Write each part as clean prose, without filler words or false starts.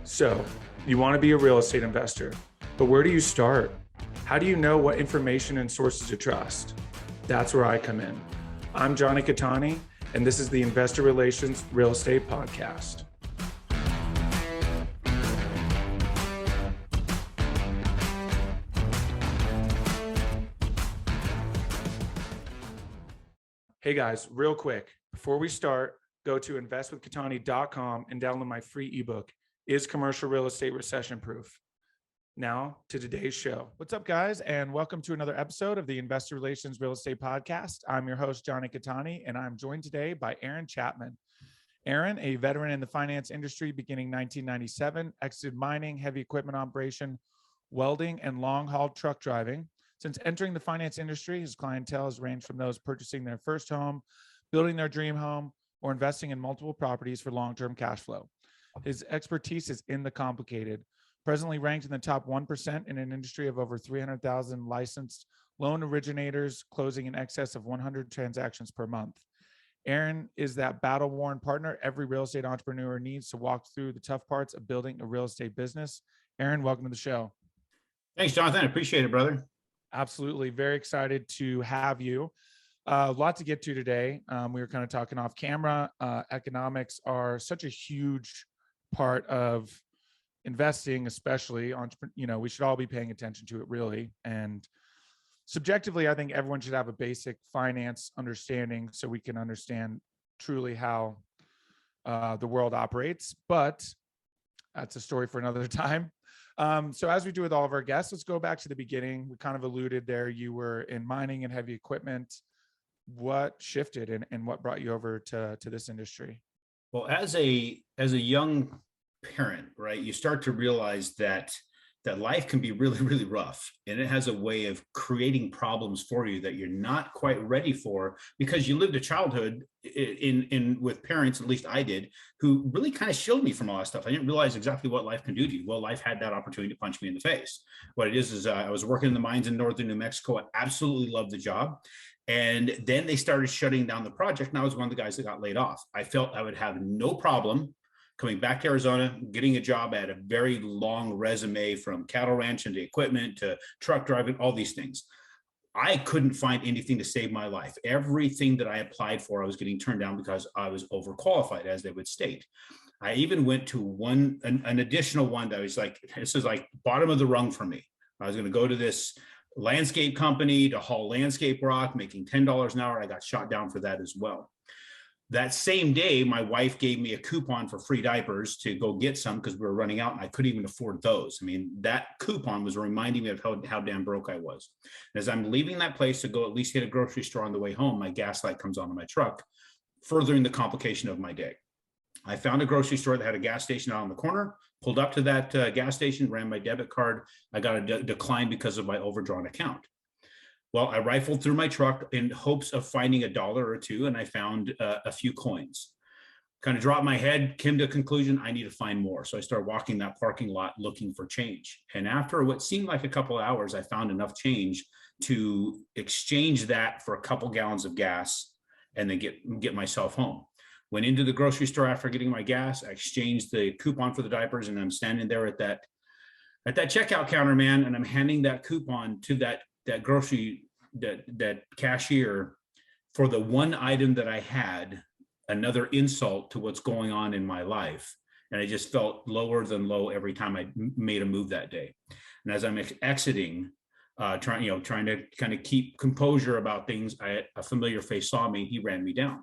So, you want to be a real estate investor, but where do you start? How do you know what information and sources to trust? That's where I come in. I'm Jonny Cattani, and this is the Investor Relations Real Estate Podcast. Hey guys, real quick, before we start, go to investwithcattani.com and download my free ebook, Is Commercial Real Estate Recession Proof? Now to today's show. What's up, guys, and welcome to another episode of the Investor Relations Real Estate Podcast. I'm your host, Jonny Cattani, and I'm joined today by Aaron Chapman. Aaron, a veteran in the finance industry beginning 1997, exited mining, heavy equipment operation, welding, and long-haul truck driving. Since entering the finance industry, his clientele has ranged from those purchasing their first home, building their dream home, or investing in multiple properties for long-term cash flow. His expertise is in the complicated. Presently ranked in the top 1% in an industry of over 300,000 licensed loan originators, closing in excess of 100 transactions per month. Aaron is that battle-worn partner every real estate entrepreneur needs to walk through the tough parts of building a real estate business. Aaron, welcome to the show. Thanks, Jonathan. I appreciate it, brother. Absolutely. Very excited to have you. A lot to get to today. We were kind of talking off camera. Economics are such a huge part of investing, especially we should all be paying attention to it, really. And subjectively, I think everyone should have a basic finance understanding so we can understand truly how the world operates. But that's a story for another time. So as we do with all of our guests, let's go back to the beginning. We kind of alluded there. You were in mining and heavy equipment. What shifted and what brought you over to this industry? Well, as a young parent, right, you start to realize that life can be really, really rough, and it has a way of creating problems for you that you're not quite ready for, because you lived a childhood in with parents, at least I did, who really kind of shielded me from all that stuff. I didn't realize exactly what life can do to you. Well, life had that opportunity to punch me in the face. What it is I was working in the mines in northern New Mexico. I absolutely loved the job. And then they started shutting down the project, and I was one of the guys that got laid off. I felt I would have no problem coming back to Arizona, getting a job at a very long resume, from cattle ranch into equipment to truck driving, all these things. I couldn't find anything to save my life. Everything that I applied for, I was getting turned down because I was overqualified, as they would state. I even went to an additional one that was like, this is like bottom of the rung for me. I was going to go to this landscape company to haul landscape rock, making $10 an hour. I got shot down for that as well. That same day, my wife gave me a coupon for free diapers to go get some because we were running out, and I couldn't even afford those. I mean, that coupon was reminding me of how damn broke I was. And as I'm leaving that place to go at least hit a grocery store on the way home, my gas light comes on in my truck, furthering the complication of my day. I found a grocery store that had a gas station out on the corner, pulled up to that gas station, ran my debit card. I got a decline because of my overdrawn account. Well, I rifled through my truck in hopes of finding $1 or $2, and I found a few coins. Kind of dropped my head, came to a conclusion, I need to find more. So I started walking that parking lot looking for change. And after what seemed like a couple of hours, I found enough change to exchange that for a couple gallons of gas and then get myself home. Went into the grocery store after getting my gas. I exchanged the coupon for the diapers, and I'm standing there at that checkout counter, man, and I'm handing that coupon to that cashier for the one item that I had. Another insult to what's going on in my life. And I just felt lower than low every time I made a move that day. And as I'm exiting, trying to kind of keep composure about things, a familiar face saw me. He ran me down.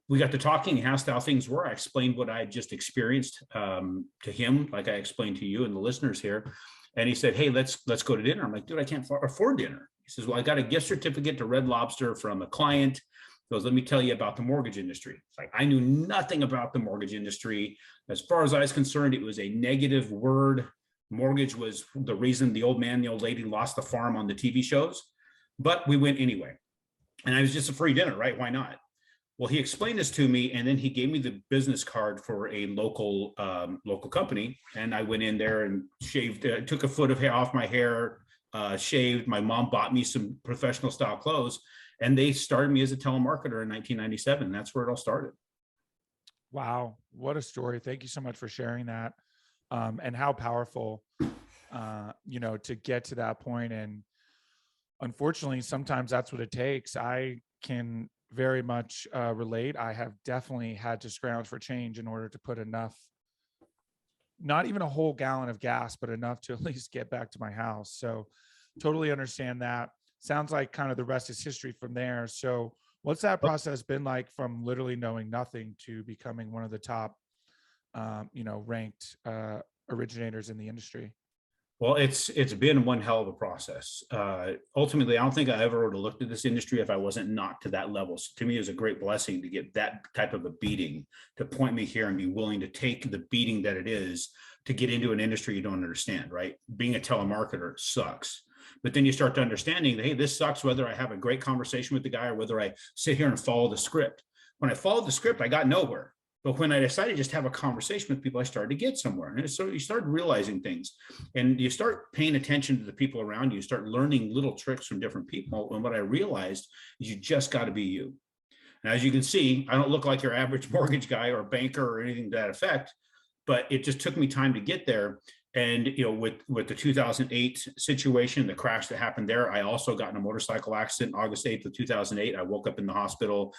We got to talking. He asked how things were. I explained what I had just experienced to him, like I explained to you and the listeners here. And he said, "Hey, let's go to dinner." I'm like, "Dude, I can't afford dinner." He says, "Well, I got a gift certificate to Red Lobster from a client." He goes, "Let me tell you about the mortgage industry." It's like, I knew nothing about the mortgage industry. As far as I was concerned, it was a negative word. Mortgage was the reason the old man, the old lady lost the farm on the TV shows. But we went anyway. And I was just a free dinner, right? Why not? Well, he explained this to me, and then he gave me the business card for a local company. And I went in there and shaved, took a foot of hair off my hair, shaved. My mom bought me some professional style clothes, and they started me as a telemarketer in 1997. That's where it all started. Wow. What a story. Thank you so much for sharing that. And how powerful, to get to that point. And unfortunately, sometimes that's what it takes. I can very much relate. I have definitely had to scrounge for change in order to put enough, not even a whole gallon of gas, but enough to at least get back to my house. So totally understand that. Sounds like kind of the rest is history from there. So what's that process been like from literally knowing nothing to becoming one of the top, ranked originators in the industry? Well, it's been one hell of a process. Ultimately, I don't think I ever would have looked at this industry if I wasn't knocked to that level. So to me, it was a great blessing to get that type of a beating to point me here and be willing to take the beating that it is to get into an industry you don't understand, right? Being a telemarketer sucks. But then you start to understanding that, hey, this sucks whether I have a great conversation with the guy or whether I sit here and follow the script. When I followed the script, I got nowhere. But when I decided just to have a conversation with people, I started to get somewhere. And so you start realizing things and you start paying attention to the people around you. You start learning little tricks from different people. And what I realized is you just got to be you. And as you can see, I don't look like your average mortgage guy or banker or anything to that effect, but it just took me time to get there. And with the 2008 situation, the crash that happened there, I also got in a motorcycle accident August 8th of 2008. I woke up in the hospital,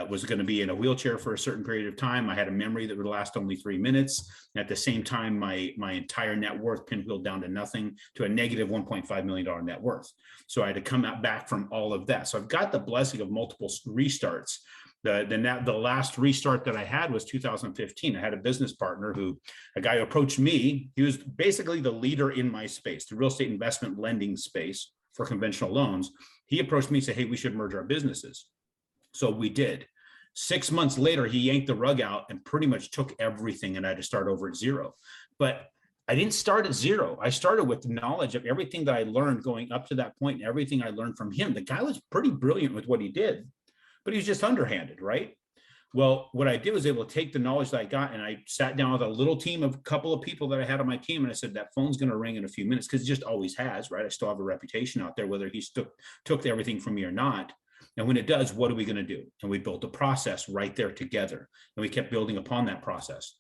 was going to be in a wheelchair for a certain period of time. I had a memory that would last only 3 minutes. At the same time, my entire net worth pinwheeled down to nothing, to a negative $1.5 million net worth. So I had to come out back from all of that. So I've got the blessing of multiple restarts. The last restart that I had was 2015. I had a business partner a guy who approached me. He was basically the leader in my space, the real estate investment lending space for conventional loans. He approached me and said, hey, we should merge our businesses. So we did. 6 months later, he yanked the rug out and pretty much took everything, and I had to start over at zero. But I didn't start at zero. I started with the knowledge of everything that I learned going up to that point and everything I learned from him. The guy was pretty brilliant with what he did, but he was just underhanded, right? Well, what I did was able to take the knowledge that I got, and I sat down with a little team of a couple of people that I had on my team, and I said, that phone's going to ring in a few minutes, because it just always has, right? I still have a reputation out there, whether he took everything from me or not. And when it does, what are we going to do? And we built a process right there together, and we kept building upon that process.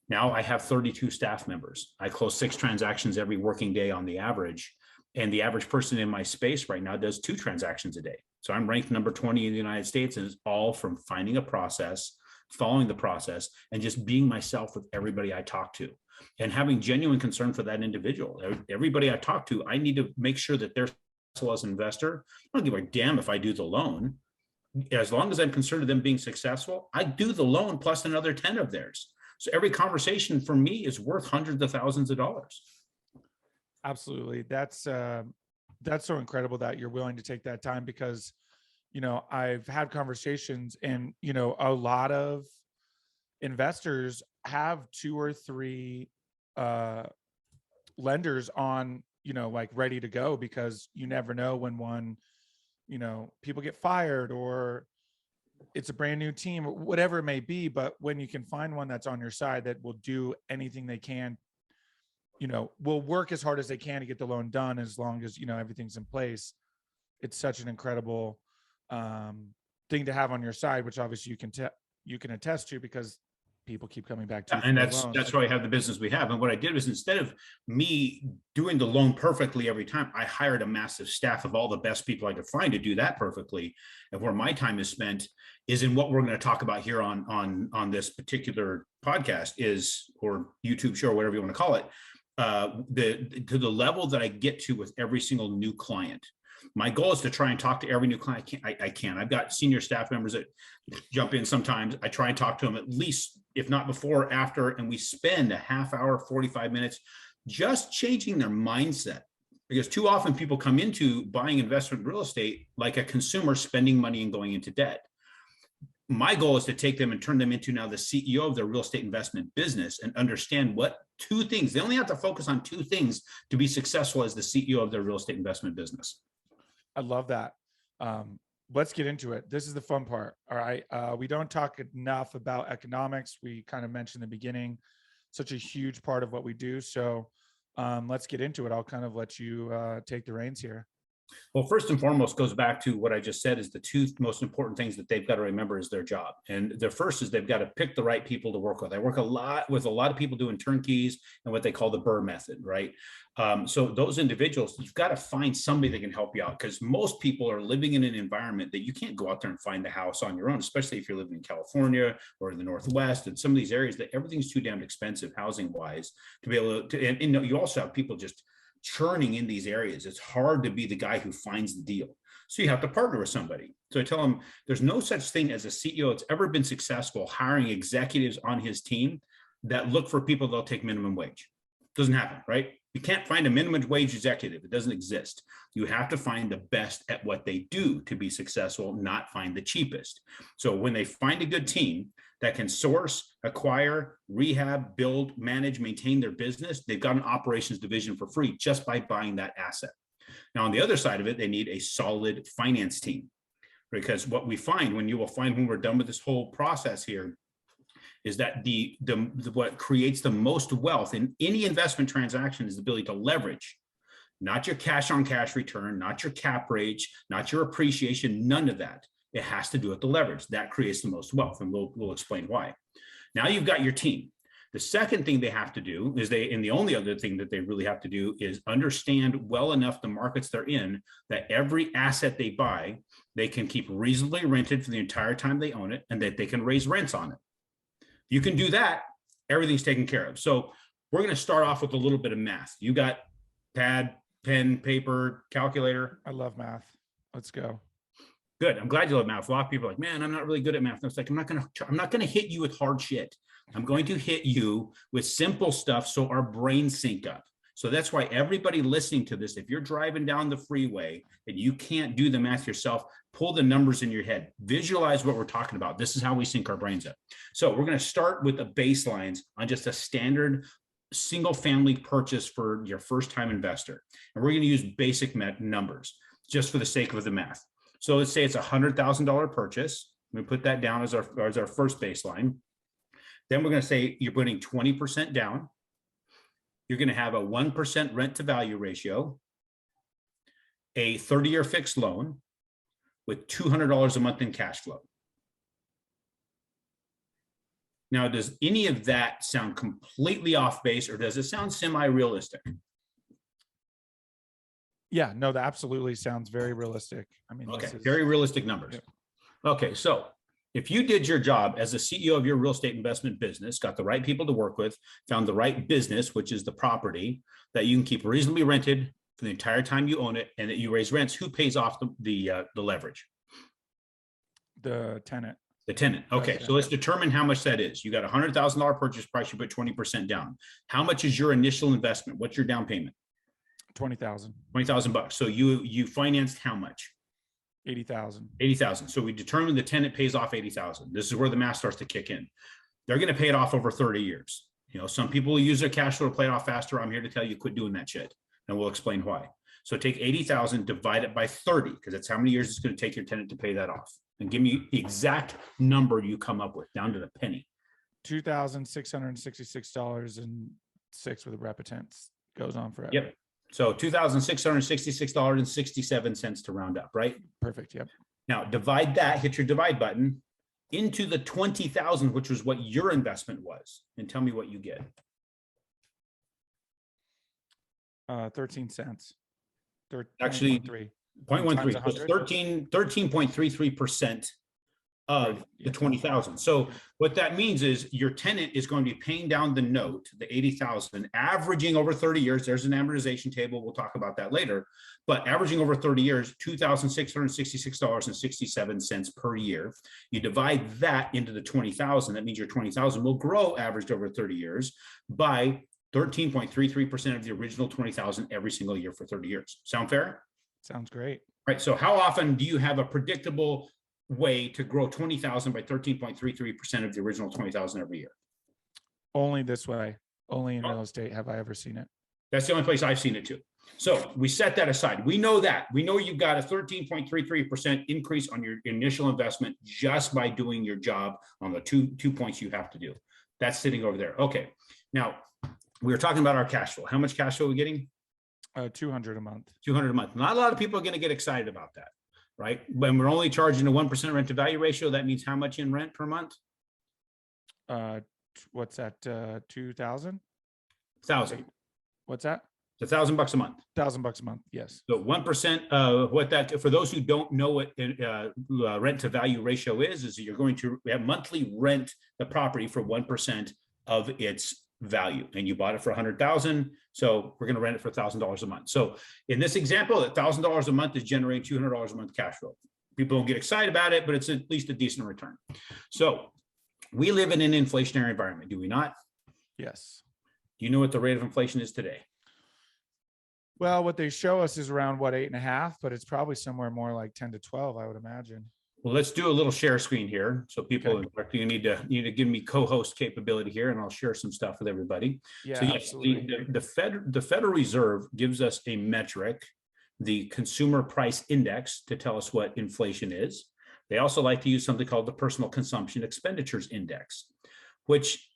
Now I have 32 staff members. I close 6 transactions every working day on the average. And the average person in my space right now does 2 transactions a day. So I'm ranked number 20 in the United States, and it's all from finding a process, following the process, and just being myself with everybody I talk to, and having genuine concern for that individual. Everybody I talk to, I need to make sure that they're successful as an investor. I don't give a damn if I do the loan. As long as I'm concerned with them being successful, I do the loan plus another 10 of theirs. So every conversation for me is worth hundreds of thousands of dollars. Absolutely. That's so incredible that you're willing to take that time, because, I've had conversations, and, a lot of investors have 2 or 3 lenders on, like ready to go, because you never know when one, people get fired, or it's a brand new team, or whatever it may be. But when you can find one that's on your side that will do anything they can, will work as hard as they can to get the loan done, as long as, everything's in place. It's such an incredible thing to have on your side, which obviously you can attest to, because people keep coming back to you. And that's why I have the business we have. And what I did was, instead of me doing the loan perfectly every time, I hired a massive staff of all the best people I could find to do that perfectly. And where my time is spent is in what we're going to talk about here on this particular podcast, or YouTube show, or whatever you want to call it, to the level that I get to with every single new client. My goal is to try and talk to every new client I can. I've got senior staff members that jump in sometimes. I try and talk to them at least, if not before or after, and we spend a half hour, 45 minutes just changing their mindset. Because too often people come into buying investment real estate like a consumer, spending money and going into debt. My goal is to take them and turn them into now the CEO of their real estate investment business, and understand what 2 things, they only have to focus on 2 things to be successful as the CEO of their real estate investment business. I love that. Let's get into it. This is the fun part. All right. We don't talk enough about economics. We kind of mentioned in the beginning, such a huge part of what we do. So let's get into it. I'll kind of let you take the reins here. Well, first and foremost, goes back to what I just said is the two most important things that they've got to remember is their job. And the first is they've got to pick the right people to work with. I work a lot with a lot of people doing turnkeys and what they call the Burr method, right? So those individuals, you've got to find somebody that can help you out, because most people are living in an environment that you can't go out there and find the house on your own, especially if you're living in California or in the Northwest and some of these areas that everything's too damn expensive housing wise to be able to, and you also have people just churning in these areas. It's hard to be the guy who finds the deal. So you have to partner with somebody. So I tell him there's no such thing as a CEO that's ever been successful hiring executives on his team that look for people that'll take minimum wage. Doesn't happen, right? You can't find a minimum wage executive. It doesn't exist. You have to find the best at what they do to be successful, not find the cheapest. So when they find a good team that can source, acquire, rehab, build, manage, maintain their business, they've got an operations division for free just by buying that asset. Now, on the other side of it, they need a solid finance team, because what we find when we're done with this whole process here is that what creates the most wealth in any investment transaction is the ability to leverage, not your cash on cash return, not your cap rates, not your appreciation, none of that. It has to do with the leverage that creates the most wealth, and we'll explain why. Now you've got your team. The second thing they have to do is and the only other thing that they really have to do is understand well enough the markets they're in that every asset they buy, they can keep reasonably rented for the entire time they own it, and that they can raise rents on it. You can do that, everything's taken care of. So we're going to start off with a little bit of math. You got pad, pen, paper, calculator. I love math. Let's go. Good. I'm glad you love math. A lot of people are like, man, I'm not really good at math. And it's like, I'm not going to hit you with hard shit. I'm going to hit you with simple stuff so our brains sync up. So that's why everybody listening to this, if you're driving down the freeway and you can't do the math yourself, pull the numbers in your head, visualize what we're talking about. This is how we sync our brains up. So we're going to start with the baselines on just a standard single family purchase for your first time investor. And we're going to use basic numbers just for the sake of the math. So let's say it's $100,000 purchase. We put that down as our first baseline. Then we're going to say you're putting 20% down. You're going to have a 1% rent to value ratio, a 30-year fixed loan with $200 a month in cash flow. Now, does any of that sound completely off base, or does it sound semi-realistic? Yeah, no, that absolutely sounds very realistic. I mean, okay, very realistic numbers. Yeah. Okay, so if you did your job as a CEO of your real estate investment business, got the right people to work with, found the right business, which is the property that you can keep reasonably rented for the entire time you own it, and that you raise rents, who pays off the leverage? The tenant. The tenant. Okay, so let's determine how much that is. You got a $100,000 purchase price. You put 20% down. How much is your initial investment? What's your down payment? 20,000. 20,000 bucks. So you financed how much? 80,000. 80,000. So we determined the tenant pays off 80,000. This is where the math starts to kick in. They're going to pay it off over 30 years. You know, some people will use their cash flow to play it off faster. I'm here to tell you, quit doing that shit, and we'll explain why. So take 80,000, divide it by 30, because that's how many years it's going to take your tenant to pay that off. And give me the exact number you come up with, down to the penny. $2,666.06 with a repentance. Goes on forever. Yep. So $2,666.67 to round up, right? Perfect. Yep. Now divide that, hit your divide button into the 20,000, which was what your investment was, and tell me what you get. 13 cents. Actually, 0.13. 13.33% of the 20,000. So what that means is your tenant is going to be paying down the note, the 80,000, averaging over 30 years. There's an amortization table. We'll talk about that later, but averaging over 30 years, $2,666.67 per year. You divide that into the 20,000. That means your 20,000 will grow averaged over 30 years by 13.33% of the original 20,000 every single year for 30 years. Sound fair? Sounds great. Right. So how often do you have a predictable way to grow 20,000 by 13.33% of the original 20,000 every year? Only this way. Only in real estate have I ever seen it. That's the only place I've seen it too. So we set that aside. We know that. We know you've got a 13.33% increase on your initial investment just by doing your job on the two points you have to do. That's sitting over there. Okay. Now, we were talking about our cash flow. How much cash flow are we getting? 200 a month. 200 a month. Not a lot of people are going to get excited about that, right? When we're only charging a 1% rent to value ratio, that means how much in rent per month? What's that? 2,000? 1,000. What's that? It's $1,000 a month. $1,000 a month. Yes. So 1%. What that, for those who don't know what rent to value ratio is you're going to have monthly rent the property for 1% of its value, and you bought it for 100,000. So we're going to rent it for $1,000 a month. So in this example, $1,000 a month is generating $200 a month cash flow. People don't get excited about it, but it's at least a decent return. So we live in an inflationary environment, do we not? Yes. Do you know what the rate of inflation is today? Well, what they show us is around 8.5, but it's probably somewhere more like 10 to 12, I would imagine. Well, let's do a little share screen here. So people, Okay. you need to give me co-host capability here, and I'll share some stuff with everybody. Yeah, so yes, absolutely. the Federal Reserve gives us a metric, the consumer price index, to tell us what inflation is. They also like to use something called the personal consumption expenditures index, which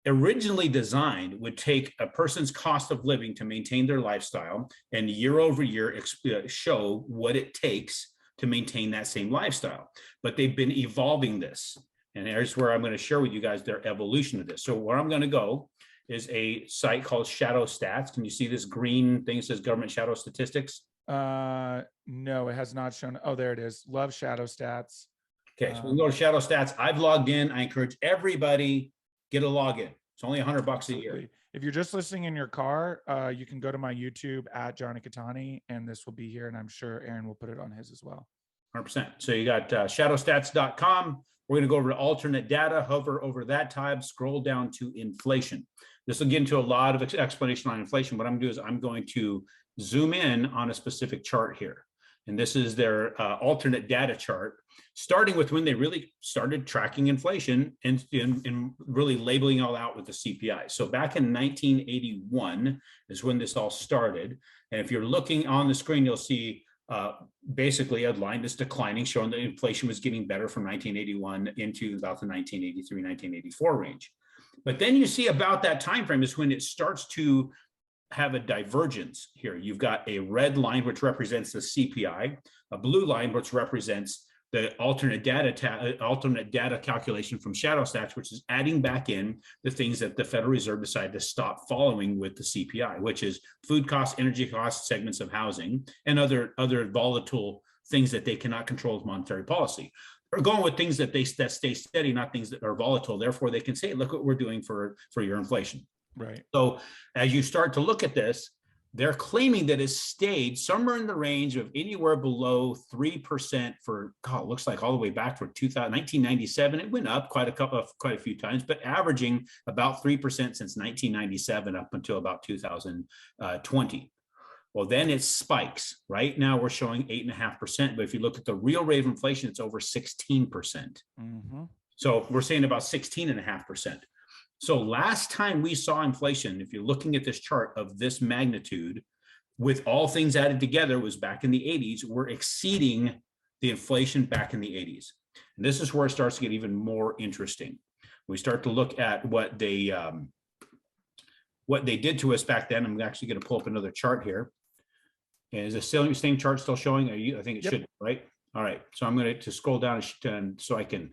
originally designed would take a person's cost of living to maintain their lifestyle and year over year show what it takes to maintain that same lifestyle. But they've been evolving this. And here's where I'm going to share with you guys their evolution of this. So where I'm going to go is a site called Shadow Stats. Can you see this green thing that says government shadow statistics? No, it has not shown. Oh, there it is. Love Shadow Stats. Okay, so we'll go to Shadow Stats. I've logged in. I encourage everybody get a login. It's only $100 a year. If you're just listening in your car, you can go to my YouTube at Jonny Cattani, and this will be here. And I'm sure Aaron will put it on his as well. 100%. So you got shadowstats.com. We're going to go over to alternate data, hover over that tab, scroll down to inflation. This will get into a lot of explanation on inflation. What I'm going to do is I'm going to zoom in on a specific chart here. And this is their alternate data chart, starting with when they really started tracking inflation and really labeling all out with the CPI. So back in 1981 is when this all started. And if you're looking on the screen, you'll see basically a line that's declining, showing that inflation was getting better from 1981 into about the 1983, 1984 range. But then you see about that time frame is when it starts to have a divergence here. You've got a red line, which represents the CPI, a blue line, which represents the alternate data calculation from Shadow Stats, which is adding back in the things that the Federal Reserve decided to stop following with the CPI, which is food costs, energy costs, segments of housing, and other volatile things that they cannot control with monetary policy. They're going with things that stay steady, not things that are volatile. Therefore, they can say, look what we're doing for your inflation. Right. So as you start to look at this, they're claiming that it's stayed somewhere in the range of anywhere below 3% for, God, it looks like all the way back for 1997. It went up quite a few times, but averaging about 3% since 1997 up until about 2020. Well, then it spikes. Right now we're showing 8.5%, but if you look at the real rate of inflation, it's over 16%. Mm-hmm. So we're saying about 16.5%. So last time we saw inflation, if you're looking at this chart of this magnitude, with all things added together, was back in the 80s. We're exceeding the inflation back in the 80s. And this is where it starts to get even more interesting. We start to look at what they did to us back then. I'm actually going to pull up another chart here. And is the same chart still showing? I think it should, right? All right. So I'm going to scroll down so I can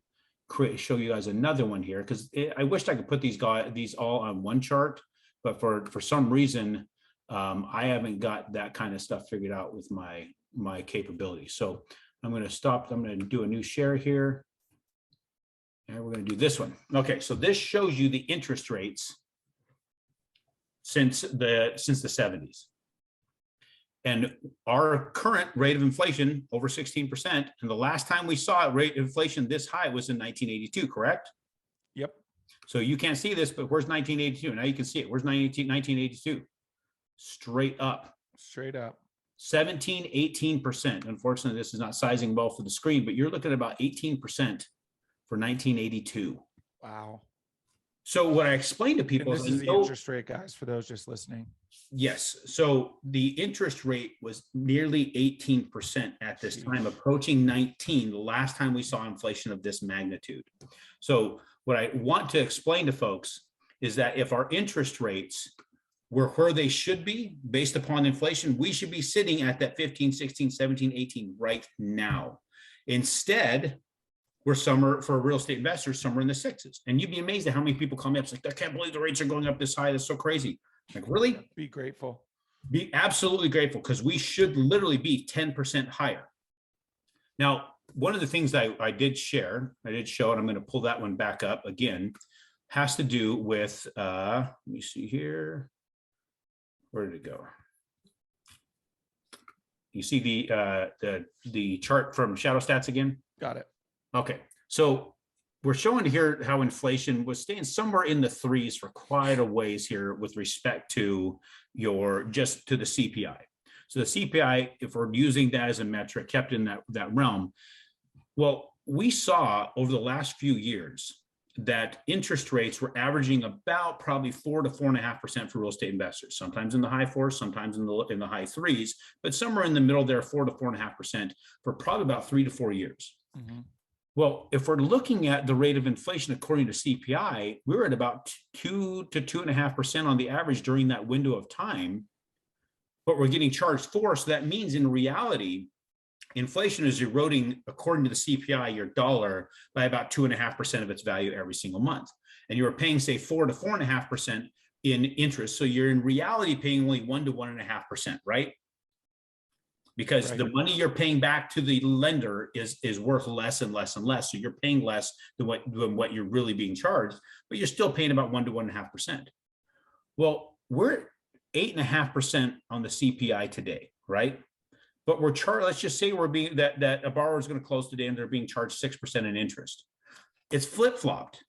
show you guys another one here, because I wished I could put these all on one chart, but for some reason I haven't got that kind of stuff figured out with my capability. So I'm going to stop. I'm going to do a new share here, and we're going to do this one. Okay, so this shows you the interest rates since the 70s. And our current rate of inflation over 16%. And the last time we saw rate of inflation this high was in 1982, correct? Yep. So you can't see this, but where's 1982? Now you can see it. Where's 1982? Straight up. Straight up. 17, 18%. Unfortunately, this is not sizing well for the screen, but you're looking at about 18% for 1982. Wow. So what I explained to people is the interest rate, guys, for those just listening. Yes. So the interest rate was nearly 18% at this time, approaching 19, the last time we saw inflation of this magnitude. So what I want to explain to folks is that if our interest rates where they should be based upon inflation. We should be sitting at that 15, 16, 17, 18 right now. Instead, we're somewhere, for a real estate investor, somewhere in the sixes. And you'd be amazed at how many people come up. It's like, I can't believe the rates are going up this high. That's so crazy. Like, really? Be grateful. Be absolutely grateful, because we should literally be 10% higher. Now, one of the things that I did show, and I'm going to pull that one back up again, has to do with, let me see here. Where did it go? You see the chart from Shadow Stats again? Got it. Okay, so we're showing here how inflation was staying somewhere in the threes for quite a ways here with respect to the CPI. So the CPI, if we're using that as a metric, kept in that realm. Well, we saw over the last few years that interest rates were averaging about probably 4 to 4.5% for real estate investors, sometimes in the high fours, sometimes in the high threes, but somewhere in the middle there, 4 to 4.5% for probably about 3 to 4 years. Mm-hmm. Well, if we're looking at the rate of inflation according to CPI, we were at about 2 to 2.5% on the average during that window of time, but we're getting charged for. So that means in reality, inflation is eroding, according to the CPI, your dollar by about 2.5% of its value every single month. And you were paying, say, 4 to 4.5% in interest. So you're in reality paying only 1 to 1.5%, right? Because the money you're paying back to the lender is worth less and less and less. So you're paying less than what you're really being charged, but you're still paying about 1 to 1.5%. Well, we're 8.5% on the CPI today, right? But we're charged, let's just say we're being that a borrower is going to close today and they're being charged 6% in interest. It's flip-flopped.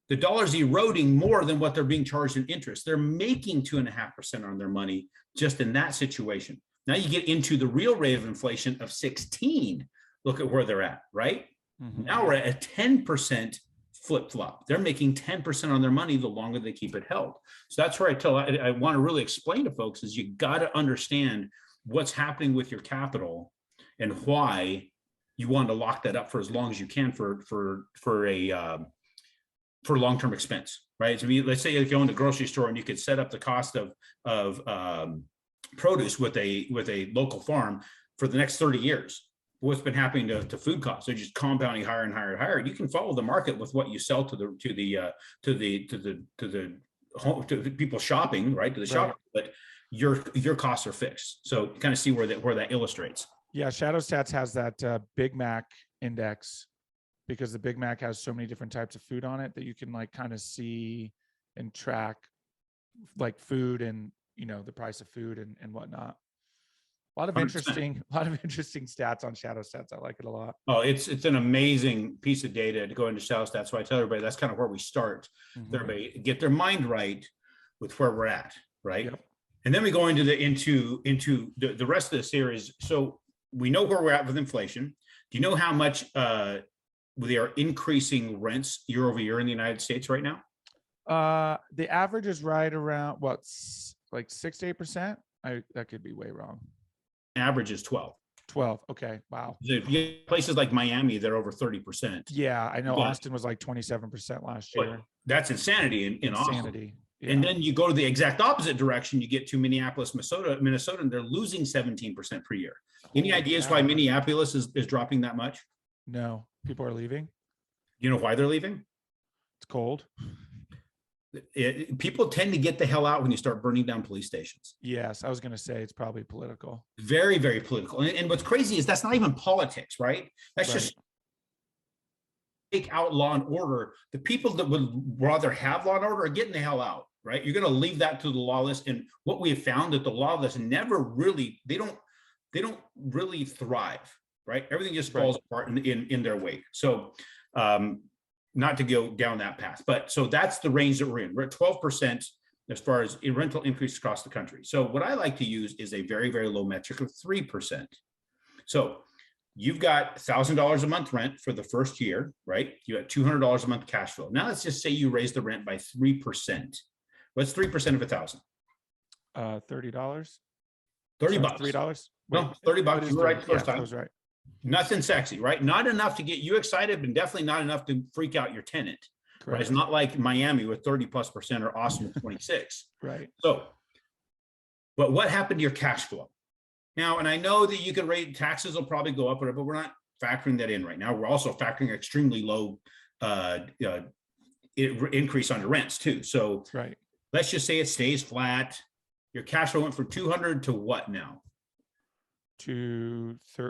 The dollar's eroding more than what they're being charged in interest. They're making 2.5% on their money just in that situation. Now you get into the real rate of inflation of 16. Look at where they're at, right? Mm-hmm. Now we're at a 10% flip-flop. They're making 10% on their money the longer they keep it held. So that's where I want to really explain to folks is you got to understand what's happening with your capital and why you want to lock that up for as long as you can for long-term expense, right? So let's say you go in the grocery store and you could set up the cost of produce with a local farm for the next 30 years. What's been happening to food costs? They're just compounding higher and higher and higher. You can follow the market with what you sell to the people shopping, right? To the shop, but your costs are fixed. So you kind of see where that illustrates. Yeah, Shadow Stats has that Big Mac index because the Big Mac has so many different types of food on it that you can like kind of see and track like food and the price of food and whatnot. A lot of 100%. interesting stats on Shadow Stats. I like it a lot. Oh, it's an amazing piece of data to go into Shadow Stats. So I tell everybody that's kind of where we start. Mm-hmm. Everybody get their mind right with where we're at, right? Yep. And then we go into the rest of the series. So we know where we're at with inflation. Do you know how much they are increasing rents year over year in the United States right now? The average is right around like 6 to 8%. That could be way wrong. Average is 12. Okay. Wow. Places like Miami, they're over 30%. Yeah, I know. Austin was like 27% last year. That's insanity in Austin. Yeah. And then you go to the exact opposite direction. You get to Minneapolis, Minnesota, and they're losing 17% per year. Any ideas why Minneapolis is dropping that much? No. People are leaving. You know why they're leaving? It's cold. People tend to get the hell out when you start burning down police stations. Yes, I was going to say it's probably political. Very, very political. And what's crazy is that's not even politics, right? That's just take out law and order. The people that would rather have law and order are getting the hell out, right? You're going to leave that to the lawless. And what we have found that the lawless never really, they don't really thrive, right? Everything just falls apart in their wake. So, not to go down that path, but so that's the range that we're in. We're at 12% as far as rental increase across the country. So what I like to use is a very, very low metric of 3%. So you've got $1,000 a month rent for the first year, right? You got $200 a month cash flow. Now let's just say you raise the rent by 3%. What's 3% of 1,000? $30. $30. $3. No, $30. You were right the first time. I was right. Nothing sexy, right? Not enough to get you excited, but definitely not enough to freak out your tenant. right? It's not like Miami with 30+% or Austin with 26. Right. So, but what happened to your cash flow? Now, and I know that you can rate taxes will probably go up, but we're not factoring that in right now. We're also factoring extremely low increase on the rents too. So right. Let's just say it stays flat. Your cash flow went from 200 to what now?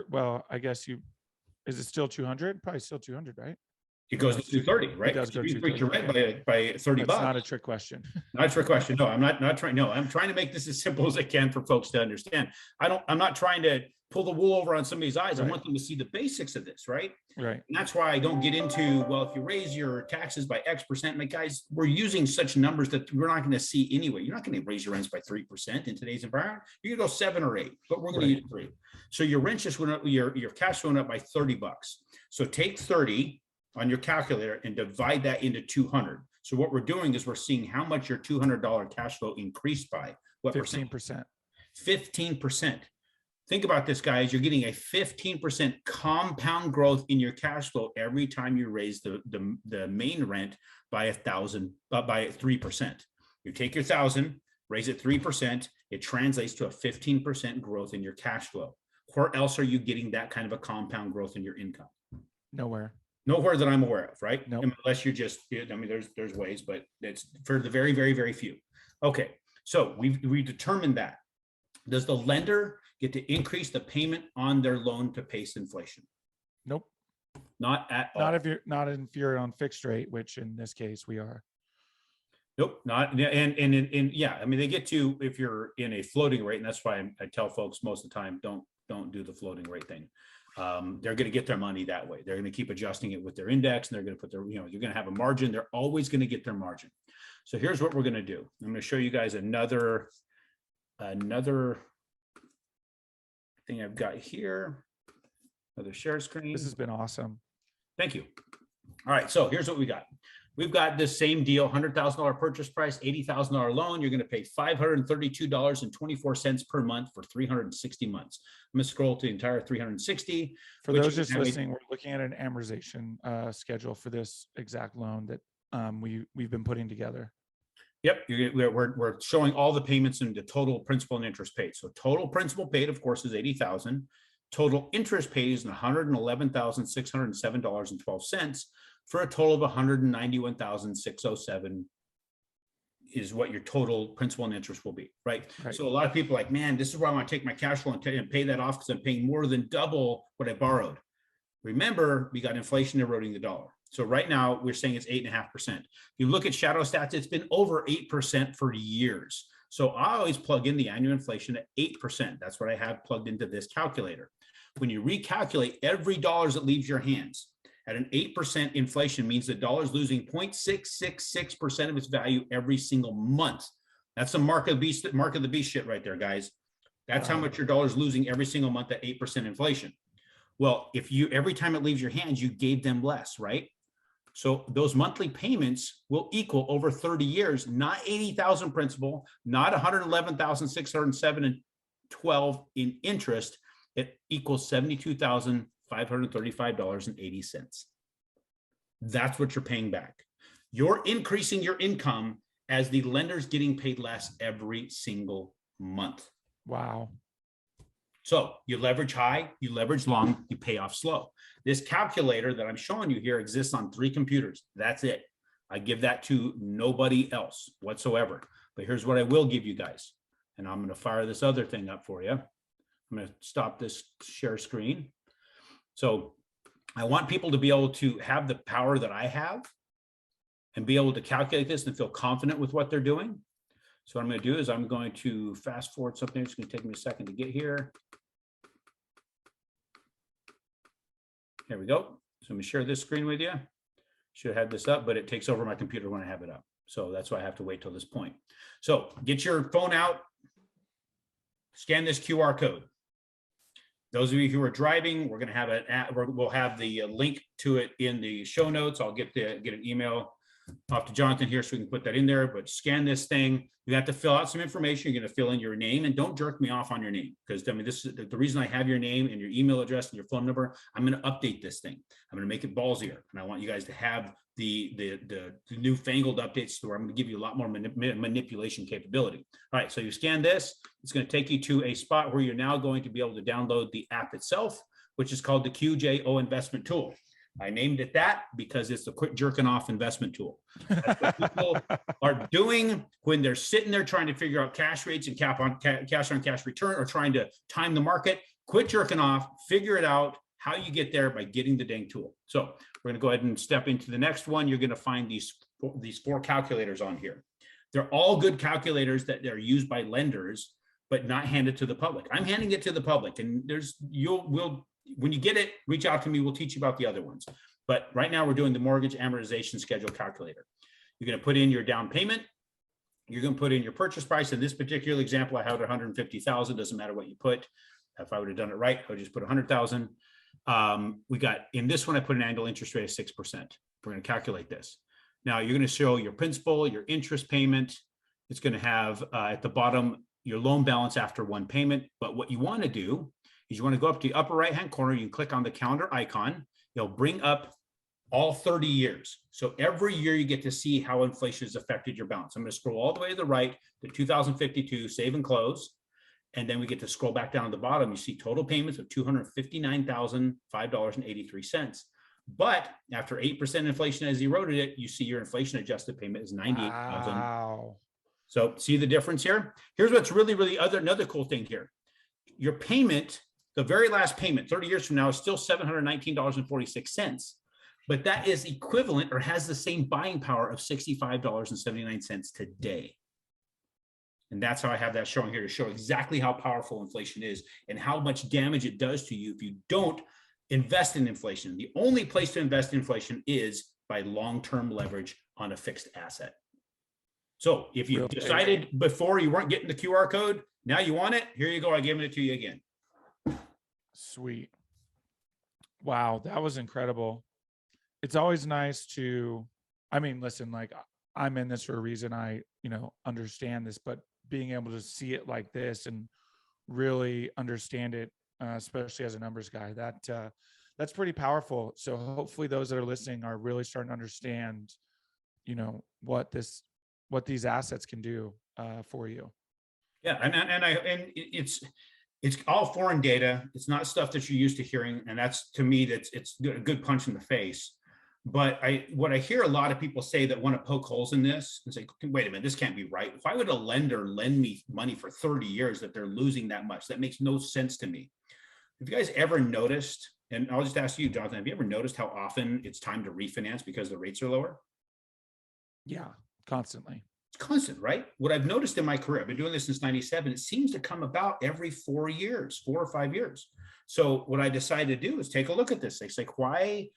Well, I guess is it still 200? Probably still 200, right? It goes to 230, right? It does go to you increase your 230. rent by 30 That's bucks. not a trick question. Not a trick question. No, I'm not trying. No, I'm trying to make this as simple as I can for folks to understand. I'm not trying to pull the wool over on somebody's eyes. I want them to see the basics of this, right? Right. And that's why I don't get into, well, if you raise your taxes by X%, my guys, we're using such numbers that we're not going to see anyway. You're not going to raise your rents by 3% in today's environment. You're going to go 7 or 8, but we're going to use 3. So your rent just went up, your cash went up by 30 bucks. So take 30 on your calculator and divide that into 200. So what we're doing is we're seeing how much your $200 cash flow increased by. What 15%. 15%. Think about this, guys. You're getting a 15% compound growth in your cash flow every time you raise the main rent by by 3%. You take your 1,000, raise it 3%. It translates to a 15% growth in your cash flow. Where else are you getting that kind of a compound growth in your income? Nowhere. Nowhere that I'm aware of, right? Nope. Unless you just, I mean, there's ways, but it's for the very, very, very few. Okay, so we determined that. Does the lender get to increase the payment on their loan to pace inflation? Nope. Not at all. Not if you're on fixed rate, which in this case we are. Nope, not and yeah, I mean they get to if you're in a floating rate, and that's why I tell folks most of the time don't do the floating rate thing. They're going to get their money that way. They're going to keep adjusting it with their index, and they're going to put their, you're going to have a margin. They're always going to get their margin. So here's what we're going to do. I'm going to show you guys another thing I've got here. Another share screen. This has been awesome. Thank you. All right, so here's what we got. We've got this same deal, $100,000 purchase price, $80,000 loan. You're going to pay $532.24 per month for 360 months. I'm going to scroll to the entire 360. For those just listening, we're looking at an amortization schedule for this exact loan that we've been putting together. Yep, we're showing all the payments and the total principal and interest paid. So total principal paid, of course, is $80,000. Total interest paid is $111,607.12 for a total of $191,607 is what your total principal and interest will be, right? So a lot of people are like, man, this is where I want to take my cash flow and pay that off because I'm paying more than double what I borrowed. Remember, we got inflation eroding the dollar. So right now we're saying it's 8.5%. If you look at shadow stats, it's been over 8% for years. So I always plug in the annual inflation at 8%. That's what I have plugged into this calculator. When you recalculate every dollar that leaves your hands at an 8% inflation means the dollar is losing 0.666% of its value every single month. That's some mark of the beast shit right there, guys. That's how much your dollar is losing every single month at 8% inflation. Well, if every time it leaves your hands, you gave them less, right? So those monthly payments will equal over 30 years, not 80,000 principal, not 111,607.12 in interest. It equals $72,535.80. That's what you're paying back. You're increasing your income as the lender's getting paid less every single month. Wow. So you leverage high, you leverage long, you pay off slow. This calculator that I'm showing you here exists on 3 computers. That's it. I give that to nobody else whatsoever. But here's what I will give you guys. And I'm going to fire this other thing up for you. I'm going to stop this share screen. So I want people to be able to have the power that I have and be able to calculate this and feel confident with what they're doing. So what I'm going to do is I'm going to fast forward something. It's going to take me a second to get here. There we go. So I'm going to share this screen with you. Should have this up, but it takes over my computer when I have it up. So that's why I have to wait till this point. So get your phone out, scan this QR code. Those of you who are driving, we're going to have we'll have the link to it in the show notes. I'll get an email off to Jonathan here so we can put that in there, but scan this thing. You have to fill out some information. You're going to fill in your name, and don't jerk me off on your name, because I mean, this is the reason I have your name and your email address and your phone number. I'm going to update this thing. I'm going to make it ballsier, and I want you guys to have the newfangled updates where I'm going to give you a lot more manipulation capability. All right, so you scan this, it's going to take you to a spot where you're now going to be able to download the app itself, which is called the QJO investment tool. I named it that because it's the quit jerking off investment tool. That's what people are doing when they're sitting there trying to figure out cash rates and cash on cash return, or trying to time the market. Quit jerking off, figure it out. How you get there by getting the dang tool. So we're going to go ahead and step into the next one. You're going to find these four calculators on here. They're all good calculators that are used by lenders, but not handed to the public. I'm handing it to the public, and when you get it, reach out to me. We'll teach you about the other ones. But right now we're doing the mortgage amortization schedule calculator. You're going to put in your down payment. You're going to put in your purchase price. In this particular example, I had 150,000. Doesn't matter what you put. If I would have done it right, I would just put 100,000. We got, in this one, I put an annual interest rate of 6%. We're going to calculate this. Now you're going to show your principal, your interest payment. It's going to have at the bottom, your loan balance after one payment. But what you want to do is you want to go up to the upper right-hand corner. You can click on the calendar icon. It'll bring up all 30 years. So every year you get to see how inflation has affected your balance. I'm going to scroll all the way to the right to 2052, save and close. And then we get to scroll back down to the bottom. You see total payments of $259,005.83. But after 8% inflation has eroded it, you see your inflation adjusted payment is $98,000. Wow. So see the difference here? Here's what's really another cool thing here. Your payment, the very last payment 30 years from now, is still $719.46. But that is equivalent, or has the same buying power, of $65.79 today. And that's how I have that showing here, to show exactly how powerful inflation is and how much damage it does to you if you don't invest in inflation. The only place to invest in inflation is by long-term leverage on a fixed asset. So if you decided before you weren't getting the QR code, now you want it, here you go. I'm giving it to you again. Sweet. Wow, that was incredible. It's always nice to, listen, like, I'm in this for a reason. I, understand this, but being able to see it like this and really understand it, especially as a numbers guy, that's pretty powerful. So hopefully those that are listening are really starting to understand, what these assets can do for you. Yeah, and it's all foreign data. It's not stuff that you're used to hearing, and that's, to me, it's a good punch in the face. But what I hear a lot of people say that want to poke holes in this and say, wait a minute, this can't be right. Why would a lender lend me money for 30 years that they're losing that much? That makes no sense to me. Have you guys ever noticed, and I'll just ask you, Jonathan, have you ever noticed how often it's time to refinance because the rates are lower? Yeah, constantly. It's constant, right? What I've noticed in my career, I've been doing this since 97, it seems to come about every 4 or 5 years. So what I decided to do is take a look at this. It's like, why,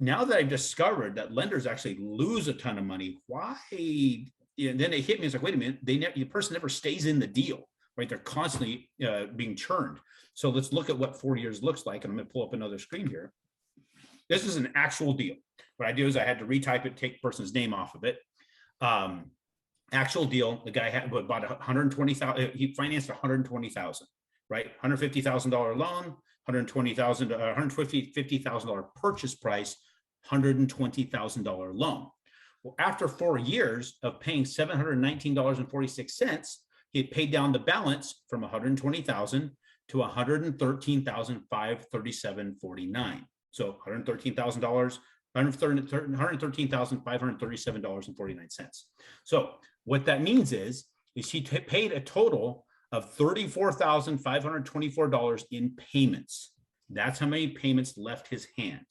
now that I've discovered that lenders actually lose a ton of money, why? And then it hit me. It's like, wait a minute, the person never stays in the deal, right? They're constantly being churned. So let's look at what 4 years looks like. And I'm going to pull up another screen here. This is an actual deal. What I do is I had to retype it, take the person's name off of it. Actual deal. The guy had bought 120,000. He financed 120,000, right? $150,000 loan, $150,000 purchase price, $120,000 loan. Well, after 4 years of paying $719.46, he had paid down the balance from $120,000 to $113,537.49. So $113,537.49. So what that means is he paid a total of $34,524 in payments. That's how many payments left his hand.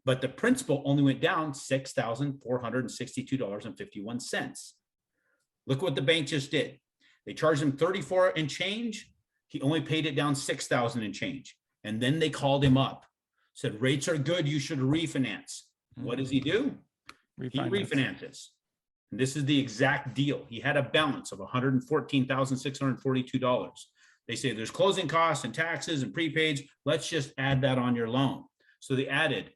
But the principal only went down $6,462.51. Look what the bank just did. They charged him 34 and change. He only paid it down 6,000 and change. And then they called him up, said, rates are good, you should refinance. What does he do? He refinances. And this is the exact deal. He had a balance of $114,642. They say there's closing costs and taxes and prepaids. Let's just add that on your loan. So they added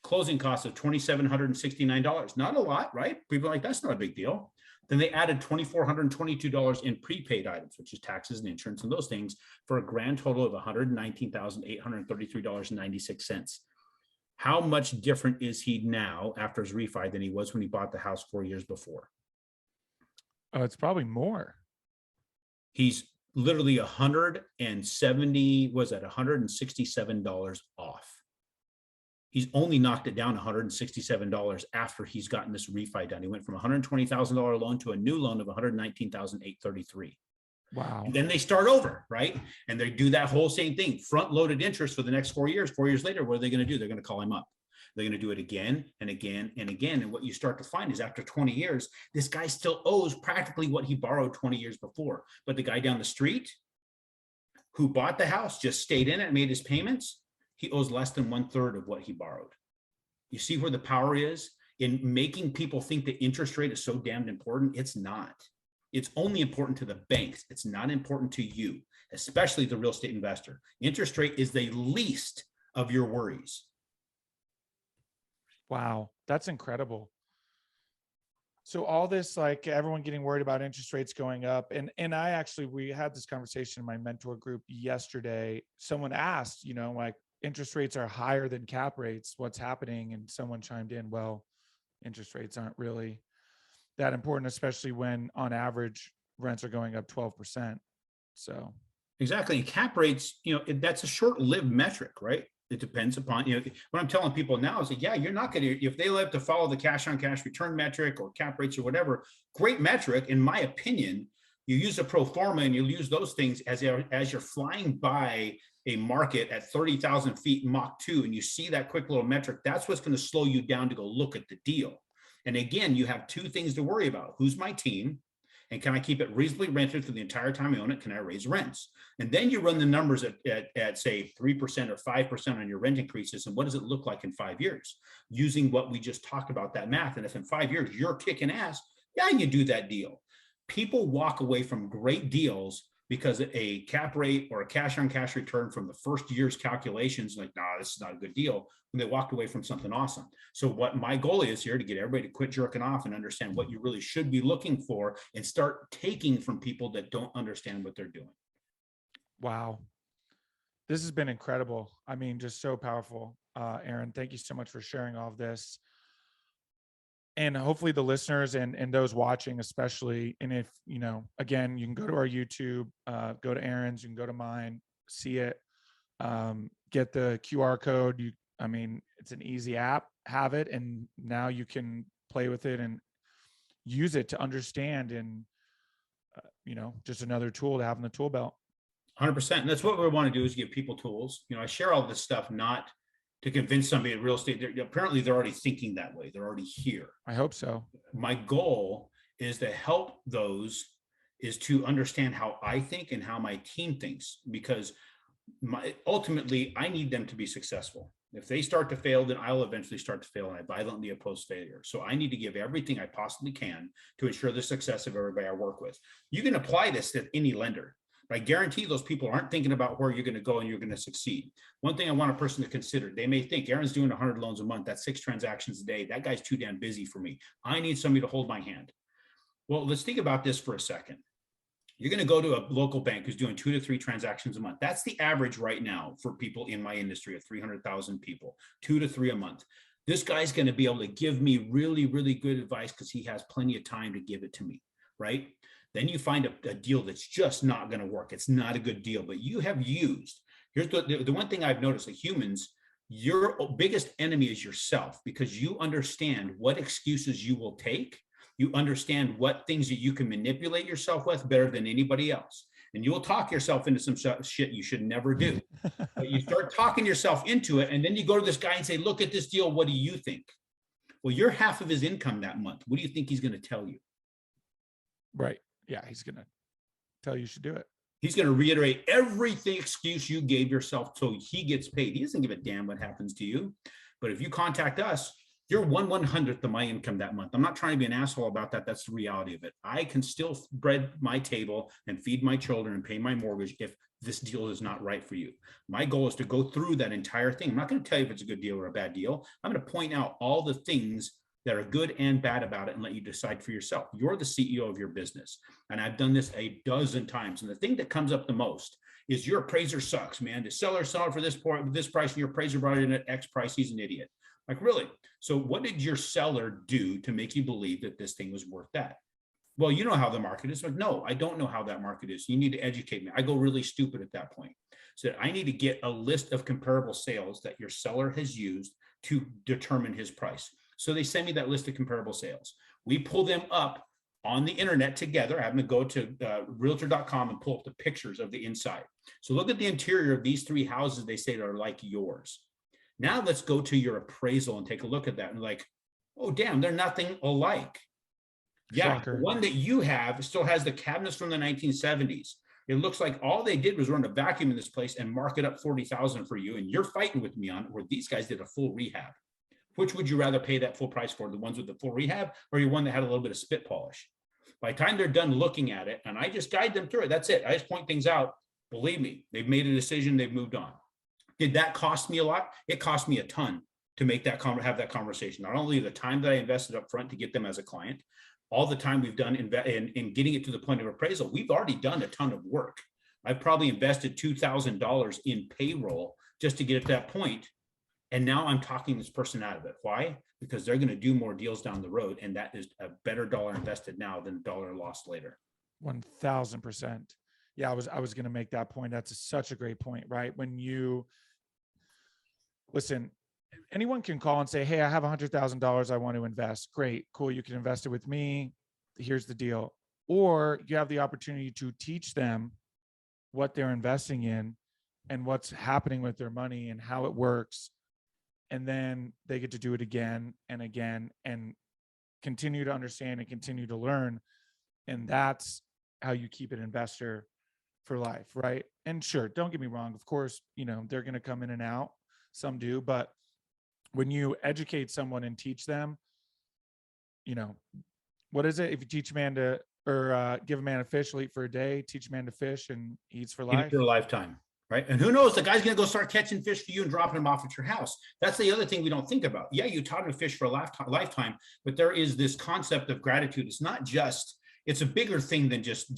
closing costs of $2,769. Not a lot, right? People are like, that's not a big deal. Then they added $2,422 in prepaid items, which is taxes and insurance and those things, for a grand total of $119,833.96. How much different is he now after his refi than he was when he bought the house 4 years before? Oh, it's probably more. He's literally 170, was that $167 off. He's only knocked it down $167 after he's gotten this refi done. He went from $120,000 loan to a new loan of $119,833. Wow. And then they start over, right? And they do that whole same thing, front loaded interest for the next 4 years. 4 years later, what are they going to do? They're going to call him up. They're going to do it again and again and again. And what you start to find is after 20 years, this guy still owes practically what he borrowed 20 years before. But the guy down the street who bought the house, just stayed in it and made his payments, he owes less than 1/3 of what he borrowed. You see where the power is in making people think the interest rate is so damned important? It's not. It's only important to the banks. It's not important to you, especially the real estate investor. Interest rate is the least of your worries. Wow. That's incredible. So all this, like everyone getting worried about interest rates going up. And I actually, we had this conversation in my mentor group yesterday. Someone asked, like interest rates are higher than cap rates. What's happening? And someone chimed in, well, interest rates aren't really that important, especially when on average rents are going up 12%. So exactly. Cap rates, that's a short-lived metric, right? It depends upon, what I'm telling people now is that, yeah, you're not going to, if they like to follow the cash on cash return metric or cap rates or whatever, great metric. In my opinion, you use a pro forma and you'll use those things as you're flying by a market at 30,000 feet Mach 2 and you see that quick little metric. That's what's going to slow you down to go look at the deal. And again, you have two things to worry about. Who's my team? And can I keep it reasonably rented for the entire time I own it? Can I raise rents? And then you run the numbers at say 3% or 5% on your rent increases. And what does it look like in 5 years? Using what we just talked about, that math. And if in 5 years you're kicking ass, yeah, you do that deal. People walk away from great deals because a cap rate or a cash on cash return from the first year's calculations, like, nah, this is not a good deal. And they walked away from something awesome. So what my goal is here to get everybody to quit jerking off and understand what you really should be looking for and start taking from people that don't understand what they're doing. wow. This has been incredible. I mean, just so powerful. Aaron, thank you so much for sharing all of this. And hopefully the listeners and those watching, especially, and if, again, you can go to our YouTube, go to Aaron's, you can go to mine, see it, get the QR code. It's an easy app, have it. And now you can play with it and use it to understand and, just another tool to have in the tool belt. 100%. And that's what we want to do, is give people tools. I share all this stuff, not to convince somebody in real estate. Apparently they're already thinking that way. They're already here. I hope so. My goal is to help those, is to understand how I think and how my team thinks, because ultimately I need them to be successful. If they start to fail, then I'll eventually start to fail, and I violently oppose failure. So I need to give everything I possibly can to ensure the success of everybody I work with. You can apply this to any lender. I guarantee those people aren't thinking about where you're going to go and you're going to succeed. One thing I want a person to consider, they may think Aaron's doing 100 loans a month. That's 6 transactions a day. That guy's too damn busy for me. I need somebody to hold my hand. Well, let's think about this for a second. You're going to go to a local bank who's doing 2 to 3 transactions a month. That's the average right now for people in my industry of 300,000 people, 2 to 3 a month. This guy's going to be able to give me really, really good advice because he has plenty of time to give it to me, right? Then you find a deal that's just not going to work. It's not a good deal, but you have used. Here's the one thing I've noticed, that humans, your biggest enemy is yourself, because you understand what excuses you will take. You understand what things that you can manipulate yourself with better than anybody else. And you will talk yourself into some shit you should never do. But you start talking yourself into it, and then you go to this guy and say, look at this deal. What do you think? Well, you're half of his income that month. What do you think he's going to tell you? Right. Yeah, he's going to tell you should do it. He's going to reiterate everything excuse you gave yourself so he gets paid. He doesn't give a damn what happens to you. But if you contact us, you're 1/100th of my income that month. I'm not trying to be an asshole about that. That's the reality of it. I can still bread my table and feed my children and pay my mortgage if this deal is not right for you. My goal is to go through that entire thing. I'm not going to tell you if it's a good deal or a bad deal. I'm going to point out all the things that are good and bad about it and let you decide for yourself. You're the CEO of your business. And I've done this a dozen times. And the thing that comes up the most is your appraiser sucks, man. The seller saw it for this point, this price, and your appraiser brought it in at X price. He's an idiot. Like, really? So what did your seller do to make you believe that this thing was worth that? Well, you know how the market is. Like, no, I don't know how that market is. You need to educate me. I go really stupid at that point. So I need to get a list of comparable sales that your seller has used to determine his price. So they send me that list of comparable sales. We pull them up on the internet together. I have them go to realtor.com and pull up the pictures of the inside. So look at the interior of these 3 houses they say are like yours. Now let's go to your appraisal and take a look at that. And like, oh, damn, they're nothing alike. Yeah, Shocker. the one that you have still has the cabinets from the 1970s. It looks like all they did was run a vacuum in this place and mark it up 40,000 for you. And you're fighting with me on it, where these guys did a full rehab. Which would you rather pay that full price for? The ones with the full rehab, or your one that had a little bit of spit polish? By the time they're done looking at it, and I just guide them through it, that's it. I just point things out. Believe me, they've made a decision. They've moved on. Did that cost me a lot? It cost me a ton to make that have that conversation. Not only the time that I invested up front to get them as a client, all the time we've done in getting it to the point of appraisal. We've already done a ton of work. I've probably invested $2,000 in payroll just to get at that point. And now I'm talking this person out of it. Why? Because they're going to do more deals down the road. And that is a better dollar invested now than dollar lost later. 1000%. Yeah, I was going to make that point. That's such a great point, right? When you listen, anyone can call and say, hey, I have $100,000 I want to invest. Great, cool. You can invest it with me. Here's the deal. Or you have the opportunity to teach them what they're investing in and what's happening with their money and how it works. And then they get to do it again and again and continue to understand and continue to learn. And that's how you keep an investor for life, right? And sure, don't get me wrong. Of course, they're going to come in and out. Some do, but when you educate someone and teach them, what is it? If you teach a man to, or give a man a fish, he'll eat for a day, teach a man to fish and he eats for life. For a lifetime, right? And who knows, the guy's going to go start catching fish for you and dropping them off at your house. That's the other thing we don't think about. Yeah, you taught him to fish for a lifetime, but there is this concept of gratitude. It's not just, it's a bigger thing than just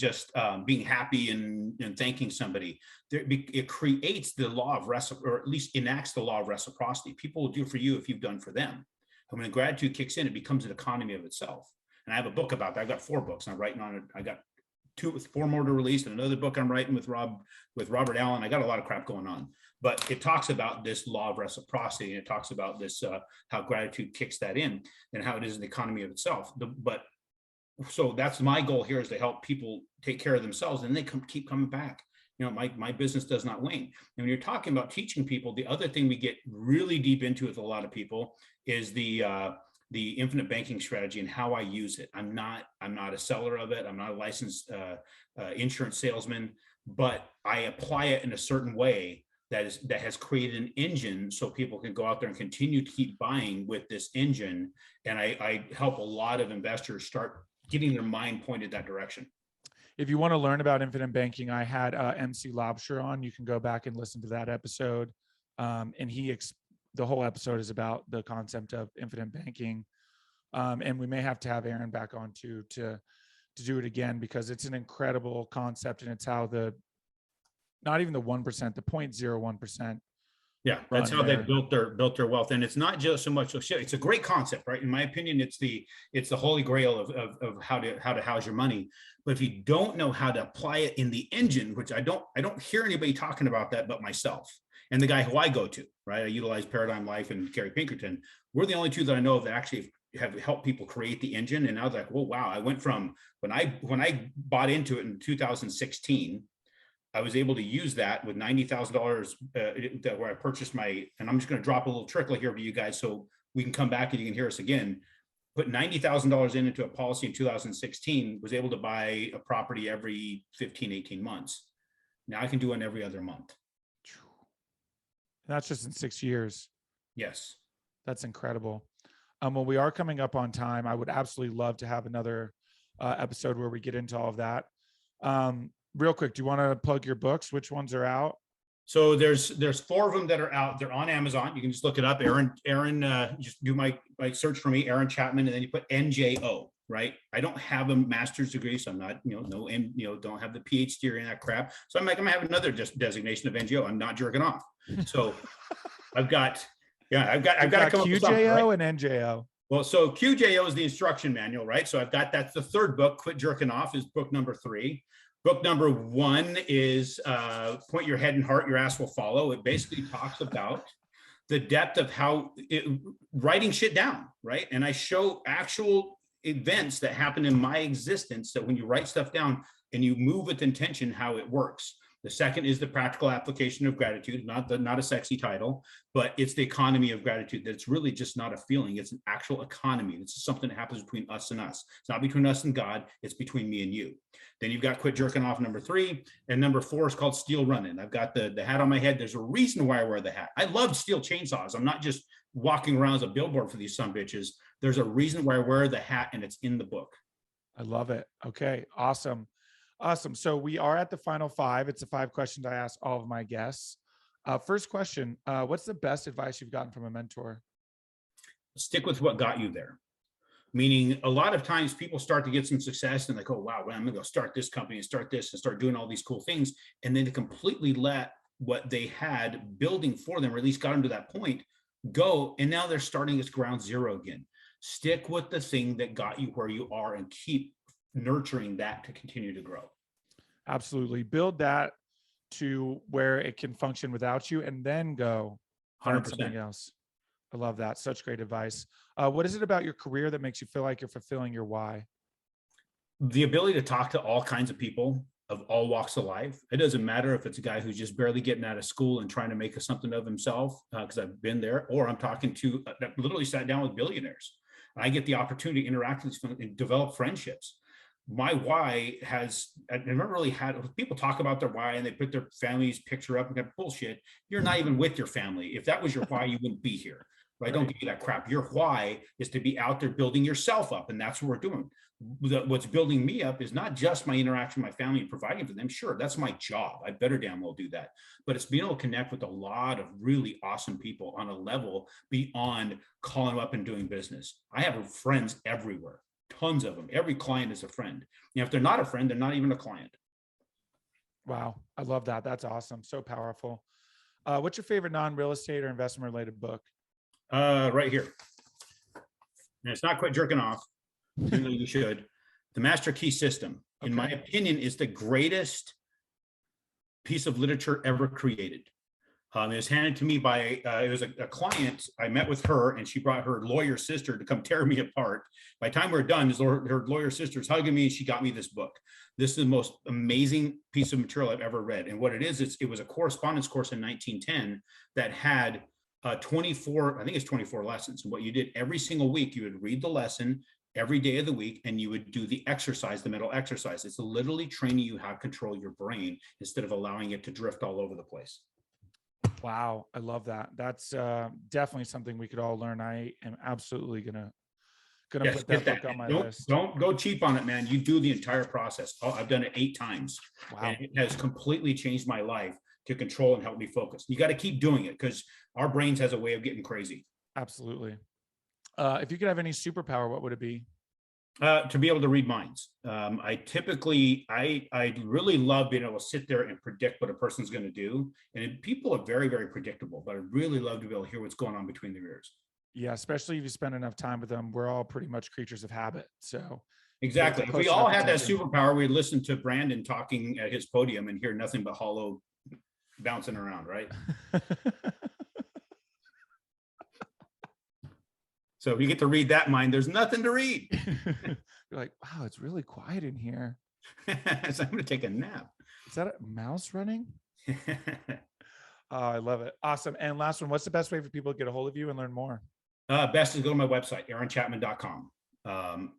being happy and thanking somebody. It creates the law of reciprocity, or at least enacts the law of reciprocity. People will do for you if you've done for them. And when gratitude kicks in, it becomes an economy of itself. And I have a book about that. I've got 4 books. I'm writing on it. I got 4 more to release, and another book I'm writing with Robert Allen. I got a lot of crap going on, but it talks about this law of reciprocity, and it talks about this how gratitude kicks that in, and how it is an economy of itself. So that's my goal here, is to help people take care of themselves, and they keep coming back. My business does not wane. And when you're talking about teaching people, the other thing we get really deep into with a lot of people is the infinite banking strategy and how I use it. I'm not a seller of it. I'm not a licensed insurance salesman, but I apply it in a certain way that has created an engine so people can go out there and continue to keep buying with this engine. And I help a lot of investors start getting their mind pointed that direction. If you want to learn about infinite banking, I had MC Lobsher on. You can go back and listen to that episode. And the whole episode is about the concept of infinite banking. And we may have to have Aaron back on too, to do it again, because it's an incredible concept, and it's how not even the 1%, the 0.01%. Yeah, that's how they've built their wealth. And it's not just so much, it's a great concept, right? In my opinion, it's the holy grail of how to house your money. But if you don't know how to apply it in the engine, which I don't hear anybody talking about that but myself and the guy who I go to, right? I utilize Paradigm Life and Gary Pinkerton. We're the only two that I know of that actually have helped people create the engine. And I was like, well, wow, I went from when I bought into it in 2016, I was able to use that with $90,000 where I purchased and I'm just going to drop a little trickle here for you guys so we can come back and you can hear us again. Put $90,000 into a policy in 2016, was able to buy a property every 15, 18 months. Now I can do it every other month. That's just in 6 years. Yes. That's incredible. Well, we are coming up on time. I would absolutely love to have another episode where we get into all of that. Real quick, do you want to plug your books? Which ones are out? So there's 4 of them that are out. They're on Amazon. You can just look it up. Aaron, just do my search for me, Aaron Chapman, and then you put NJO. right? I don't have a master's degree, so I'm not, don't have the PhD or any of that crap. So I'm like, I'm gonna have another designation of NGO. I'm not jerking off. So I've got to come up with something, right? QJO and NJO. Well, so QJO is the instruction manual, right? So that's the third book. Quit Jerking Off is book number 3. Book number 1 is Point Your Head and Heart, Your Ass Will Follow. It basically talks about the depth of how writing shit down, right? And I show actual events that happen in my existence that when you write stuff down and you move with intention, how it works. The second is the practical application of gratitude, not a sexy title, but it's the economy of gratitude. That's really just not a feeling. It's an actual economy. It's something that happens between us and us. It's not between us and God. It's between me and you. Then you've got Quit Jerking Off, number 3. And number 4 is called Steel Running. I've got the hat on my head. There's a reason why I wear the hat. I love steel chainsaws. I'm not just walking around as a billboard for these sumbitches. There's a reason why I wear the hat, and it's in the book. I love it. Okay, awesome. Awesome. So we are at the final 5. It's the 5 questions I ask all of my guests. First question, what's the best advice you've gotten from a mentor? Stick with what got you there. Meaning a lot of times people start to get some success and they go, wow, I'm going to go start this company and start this and start doing all these cool things. And then they completely let what they had building for them, or at least got them to that point, go. And now they're starting at ground zero again. Stick with the thing that got you where you are and keep nurturing that to continue to grow. Absolutely. Build that to where it can function without you, and then go find 100%. something else. I love that. Such great advice. What is it about your career that makes you feel like you're fulfilling your why? The ability to talk to all kinds of people of all walks of life. It doesn't matter if it's a guy who's just barely getting out of school and trying to make something of himself, because I've been there, or I'm talking to literally sat down with billionaires. I get the opportunity to interact with these and develop friendships. My why I've never really had, people talk about their why and they put their family's picture up and got bullshit. You're not even with your family. If that was your why, you wouldn't be here. Right? Don't give you that crap. Your why is to be out there building yourself up. And that's what we're doing. What's building me up is not just my interaction with my family and providing for them. Sure, that's my job. I better damn well do that. But it's being able to connect with a lot of really awesome people on a level beyond calling them up and doing business. I have friends everywhere. Tons of them. Every client is a friend. If they're not a friend, they're not even a client. Wow. I love that. That's awesome. So powerful. What's your favorite non-real estate or investment related book? Right here. And it's not Quit Jerking Off. You should. The Master Key System, in my opinion, is the greatest piece of literature ever created. It was handed to me by, it was a client. I met with her and she brought her lawyer sister to come tear me apart. By the time we were done, her lawyer sister's hugging me and she got me this book. This is the most amazing piece of material I've ever read. And what it is, it was a correspondence course in 1910 that had 24 lessons. And what you did every single week, you would read the lesson every day of the week, and you would do the exercise, the mental exercise. It's literally training you how to control your brain instead of allowing it to drift all over the place. Wow. I love that. That's definitely something we could all learn. I am absolutely gonna put that book on my list. Don't go cheap on it, man. You do the entire process. I've done it 8 times. Wow. And it has completely changed my life to control and help me focus. You got to keep doing it because our brains has a way of getting crazy. Absolutely. If you could have any superpower, what would it be? To be able to read minds. I really love being able to sit there and predict what a person's going to do. And people are very, very predictable, but I really love to be able to hear what's going on between their ears. Yeah, especially if you spend enough time with them. We're all pretty much creatures of habit. So exactly. If we all had that superpower, we'd listen to Brandon talking at his podium and hear nothing but hollow bouncing around, right? So if you get to read that mind, there's nothing to read. You're like, wow, it's really quiet in here. So I'm going to take a nap. Is that a mouse running? Oh, I love it. Awesome. And last one, what's the best way for people to get a hold of you and learn more? Best is go to my website, aaronchapman.com.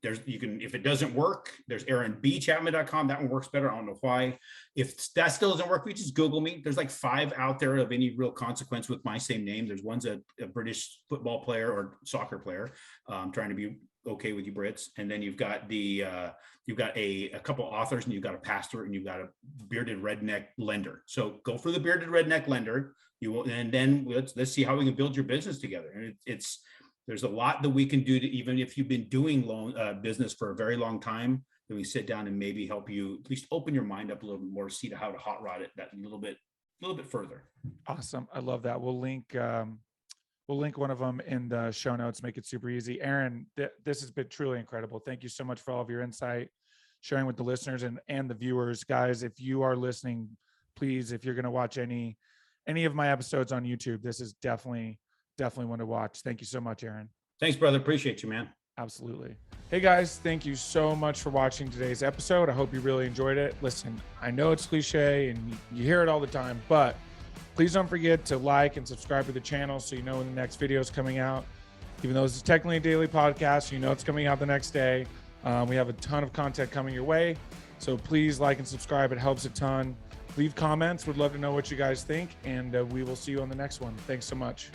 If it doesn't work, there's aaronbchapman.com. That one works better. I don't know why. If that still doesn't work, you just Google me. There's like 5 out there of any real consequence with my same name. There's one's a British football player or soccer player. Trying to be okay with you Brits. And then you've got a couple authors, and you've got a pastor, and you've got a bearded redneck lender. So go for the bearded redneck lender. And then let's see how we can build your business together. And There's a lot that we can do to, even if you've been doing business for a very long time, then we sit down and maybe help you at least open your mind up a little bit more, see how to hot rod it that a little bit further. Awesome. I love that. We'll link one of them in the show notes, make it super easy. Aaron, this has been truly incredible. Thank you so much for all of your insight, sharing with the listeners and the viewers. Guys, if you are listening, please, if you're going to watch any of my episodes on YouTube, this is definitely one to watch. Thank you so much, Aaron. Thanks, brother. Appreciate you, man. Absolutely. Hey guys, thank you so much for watching today's episode. I hope you really enjoyed it. Listen, I know it's cliche and you hear it all the time, but please don't forget to like and subscribe to the channel so you know when the next video is coming out. Even though this is technically a daily podcast, you know it's coming out the next day. We have a ton of content coming your way. So please like and subscribe. It helps a ton. Leave comments. Would love to know what you guys think. And we will see you on the next one. Thanks so much.